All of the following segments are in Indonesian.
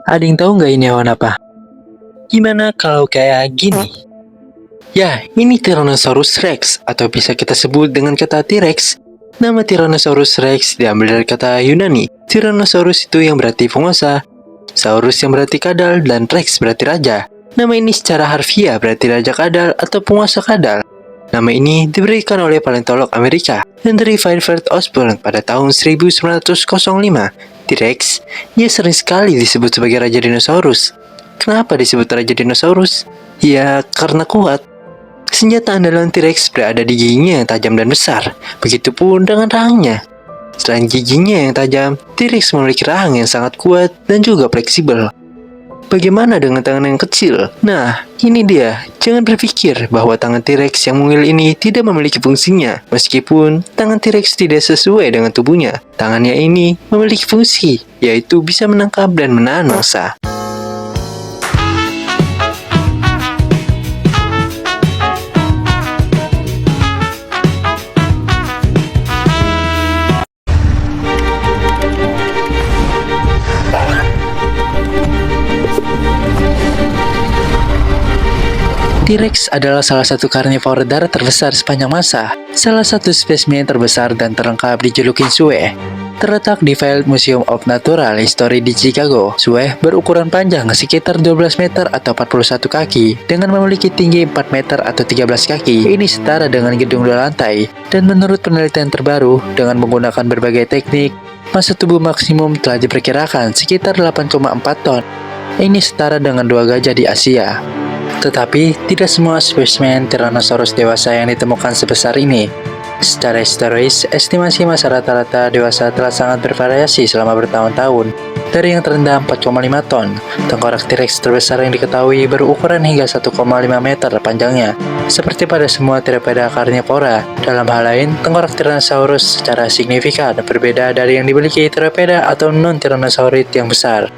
Ada yang tahu nggak ini hewan apa? Gimana kalau kayak gini? Ya, ini Tyrannosaurus Rex, atau bisa kita sebut dengan kata T-Rex. Nama Tyrannosaurus Rex diambil dari kata Yunani. Tyrannosaurus itu yang berarti penguasa, Saurus yang berarti kadal, dan Rex berarti raja. Nama ini secara harfiah berarti raja kadal atau penguasa kadal. Nama ini diberikan oleh paleontolog Amerika, Henry Fairford Osborn pada tahun 1905. T-Rex, ia sering sekali disebut sebagai raja dinosaurus. Kenapa disebut raja dinosaurus? Ya, karena kuat. Senjata andalan T-Rex berada di giginya yang tajam dan besar. Begitupun dengan rahangnya. Selain giginya yang tajam, T-Rex memiliki rahang yang sangat kuat dan juga fleksibel. Bagaimana dengan tangan yang kecil? Nah, ini dia. Jangan berpikir bahwa tangan T-Rex yang mungil ini tidak memiliki fungsinya. Meskipun tangan T-Rex tidak sesuai dengan tubuhnya, tangannya ini memiliki fungsi, yaitu bisa menangkap dan menahan mangsa. T-Rex adalah salah satu karnivora darat terbesar sepanjang masa, salah satu spesimen terbesar dan terlengkap di Julukin Sue. Terletak di Field Museum of Natural History di Chicago, Sue berukuran panjang sekitar 12 meter atau 41 kaki, dengan memiliki tinggi 4 meter atau 13 kaki. Ini setara dengan gedung 2 lantai, dan menurut penelitian terbaru, dengan menggunakan berbagai teknik, masa tubuh maksimum telah diperkirakan sekitar 8,4 ton. Ini setara dengan 2 gajah di Asia. Tetapi, tidak semua spesimen Tyrannosaurus dewasa yang ditemukan sebesar ini. Secara historis, estimasi masa rata-rata dewasa telah sangat bervariasi selama bertahun-tahun. Dari yang terendah 4,5 ton, tengkorak T-Rex terbesar yang diketahui berukuran hingga 1,5 meter panjangnya. Seperti pada semua Theropoda karnivora, dalam hal lain, tengkorak Tyrannosaurus secara signifikan berbeda dari yang dimiliki Theropoda atau non-Tyrannosaurid yang besar.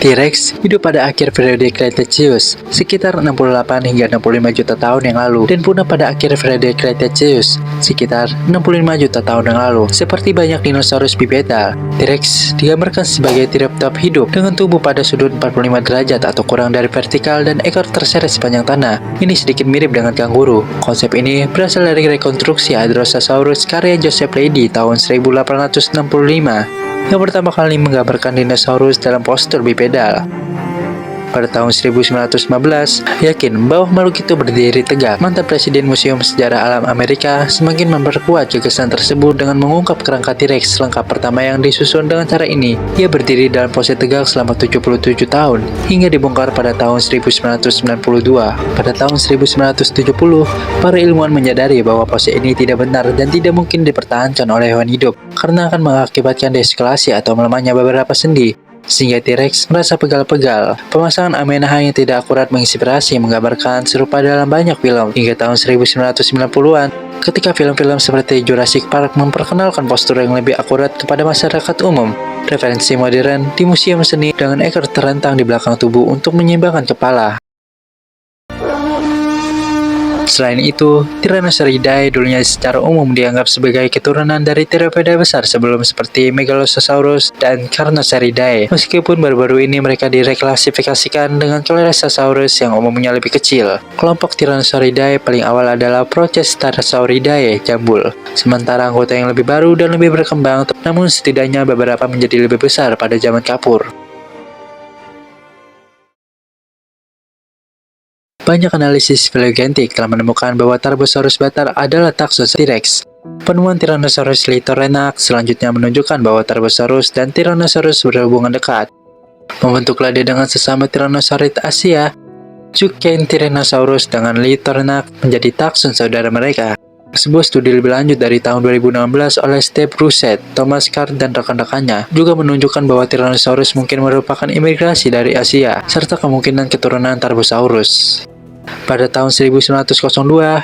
T-Rex hidup pada akhir periode Cretaceous, sekitar 68 hingga 65 juta tahun yang lalu, dan punah pada akhir periode Cretaceous, sekitar 65 juta tahun yang lalu. Seperti banyak dinosaurus bipedal, T-Rex digambarkan sebagai triceratops hidup dengan tubuh pada sudut 45 derajat atau kurang dari vertikal dan ekor terseret sepanjang tanah. Ini sedikit mirip dengan kanguru. Konsep ini berasal dari rekonstruksi Hadrosaurus karya Joseph Leidy tahun 1865. Yang pertama kali menggambarkan dinosaurus dalam postur bipedal. Pada tahun 1915, yakin bahwa makhluk itu berdiri tegak. Mantan Presiden Museum Sejarah Alam Amerika semakin memperkuat gagasan tersebut dengan mengungkap kerangka T-Rex lengkap pertama yang disusun dengan cara ini. Ia berdiri dalam pose tegak selama 77 tahun, hingga dibongkar pada tahun 1992. Pada tahun 1970, para ilmuwan menyadari bahwa pose ini tidak benar dan tidak mungkin dipertahankan oleh hewan hidup, karena akan mengakibatkan deeskalasi atau melemahnya beberapa sendi. Sehingga T-Rex merasa pegal-pegal. Pemasangan amenah yang tidak akurat menginspirasi menggambarkan serupa dalam banyak film. Hingga tahun 1990-an, ketika film-film seperti Jurassic Park memperkenalkan postur yang lebih akurat kepada masyarakat umum. Referensi modern di museum seni dengan ekor terentang di belakang tubuh untuk menyeimbangkan kepala. Selain itu, Tyrannosauridae dulunya secara umum dianggap sebagai keturunan dari Theropoda besar sebelum seperti Megalosaurus dan Carnosauridae. Meskipun baru-baru ini mereka direklasifikasikan dengan Coelurosaurus yang umumnya lebih kecil. Kelompok Tyrannosauridae paling awal adalah Procestarasauridae jambul. Sementara anggota yang lebih baru dan lebih berkembang, namun setidaknya beberapa menjadi lebih besar pada zaman kapur. Banyak analisis filogenetik telah menemukan bahwa Tarbosaurus batar adalah takson T-Rex. Penemuan Tyrannosaurus Lithorenax selanjutnya menunjukkan bahwa Tarbosaurus dan Tyrannosaurus berhubungan dekat. Membentuklah dia dengan sesama Tyrannosaurid Asia, Zucain Tyrannosaurus dengan Lithorenax menjadi takson saudara mereka. Sebuah studi lebih lanjut dari tahun 2016 oleh Steve Rousset, Thomas Card, dan rekan-rekannya juga menunjukkan bahwa Tyrannosaurus mungkin merupakan imigrasi dari Asia, serta kemungkinan keturunan Tarbosaurus. Pada tahun 1902,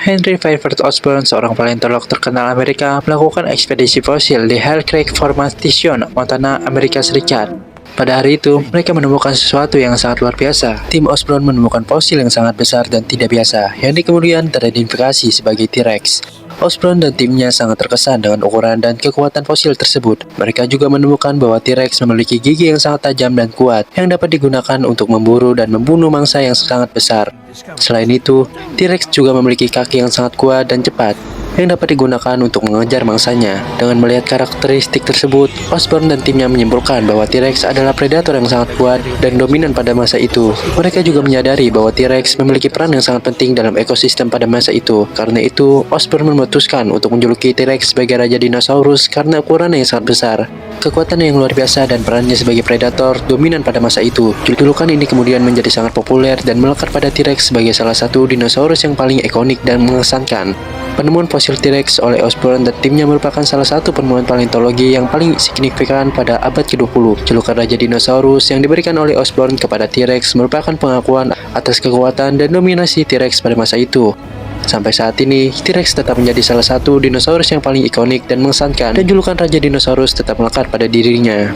Henry Fairford Osborn, seorang paleontolog terkenal Amerika, melakukan ekspedisi fosil di Hell Creek Formation, Montana, Amerika Serikat. Pada hari itu, mereka menemukan sesuatu yang sangat luar biasa. Tim Osborn menemukan fosil yang sangat besar dan tidak biasa, yang kemudian teridentifikasi sebagai T-Rex. Osborn dan timnya sangat terkesan dengan ukuran dan kekuatan fosil tersebut. Mereka juga menemukan bahwa T-Rex memiliki gigi yang sangat tajam dan kuat yang dapat digunakan untuk memburu dan membunuh mangsa yang sangat besar. Selain itu, T-Rex juga memiliki kaki yang sangat kuat dan cepat yang dapat digunakan untuk mengejar mangsanya. Dengan melihat karakteristik tersebut, Osborn dan timnya menyimpulkan bahwa T-Rex adalah predator yang sangat kuat dan dominan pada masa itu. Mereka juga menyadari bahwa T-Rex memiliki peran yang sangat penting dalam ekosistem pada masa itu. Karena itu, Osborn memutuskan untuk menjuluki T-Rex sebagai raja dinosaurus karena ukurannya yang sangat besar, kekuatannya yang luar biasa, dan perannya sebagai predator dominan pada masa itu. Julukan ini kemudian menjadi sangat populer dan melekat pada T-Rex sebagai salah satu dinosaurus yang paling ikonik dan mengesankan. Penemuan fosil T-Rex oleh Osborn dan timnya merupakan salah satu penemuan paleontologi yang paling signifikan pada abad ke-20. Julukan Raja Dinosaurus yang diberikan oleh Osborn kepada T-Rex merupakan pengakuan atas kekuatan dan dominasi T-Rex pada masa itu. Sampai saat ini, T-Rex tetap menjadi salah satu dinosaurus yang paling ikonik dan mengesankan, dan julukan Raja Dinosaurus tetap melekat pada dirinya.